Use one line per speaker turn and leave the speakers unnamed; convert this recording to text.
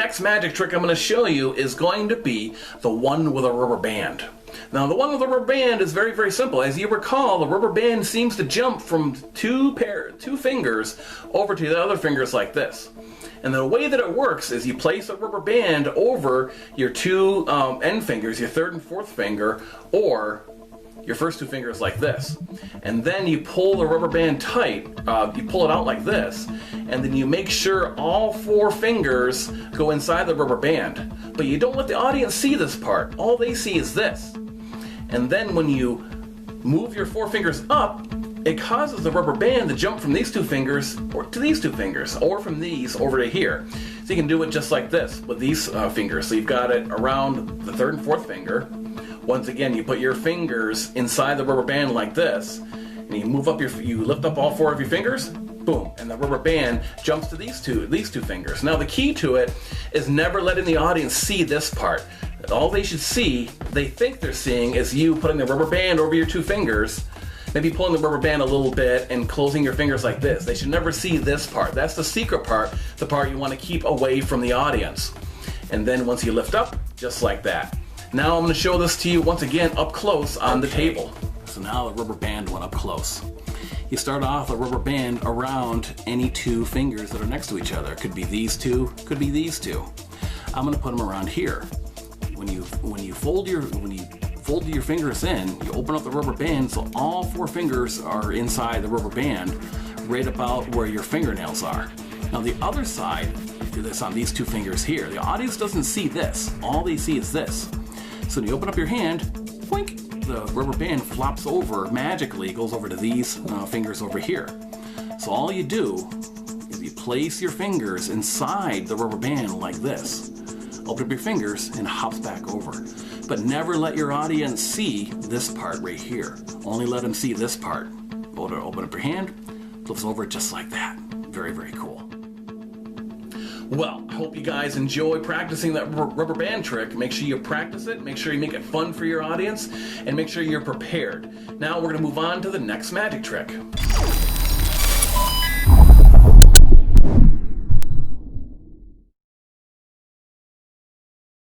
next magic trick I'm going to show you is going to be the one with a rubber band. Now, the one with the rubber band is very, very simple. As you recall, the rubber band seems to jump from two fingers over to the other fingers like this. And the way that it works is you place a rubber band over your two end fingers, your third and fourth finger, or your first two fingers like this. And then you pull the rubber band tight, you pull it out like this, and then you make sure all four fingers go inside the rubber band. But you don't let the audience see this part. All they see is this. And then when you move your four fingers up, it causes the rubber band to jump from these two fingers or to these two fingers, or from these over to here. So you can do it just like this with these fingers. So you've got it around the third and fourth finger. Once again, you put your fingers inside the rubber band like this, and you move up you lift up all four of your fingers, boom, and the rubber band jumps to these two fingers. Now the key to it is never letting the audience see this part. All they should see, they think they're seeing, is you putting the rubber band over your two fingers, maybe pulling the rubber band a little bit and closing your fingers like this. They should never see this part. That's the secret part, the part you want to keep away from the audience. And then once you lift up, just like that. Now I'm going to show this to you once again up close on the table. So now the rubber band went up close. You start off the rubber band around any two fingers that are next to each other. Could be these two, could be these two. I'm going to put them around here. When you fold your fingers in, you open up the rubber band so all four fingers are inside the rubber band, right about where your fingernails are. Now the other side, do this on these two fingers here. The audience doesn't see this. All they see is this. So when you open up your hand, boink, the rubber band flops over, magically goes over to these fingers over here. So all you do is you place your fingers inside the rubber band like this. Open up your fingers and it hops back over. But never let your audience see this part right here. Only let them see this part. Open up your hand, flips over just like that. Very, very cool. Well, I hope you guys enjoy practicing that rubber band trick. Make sure you practice it, make sure you make it fun for your audience, and make sure you're prepared. Now we're going to move on to the next magic trick.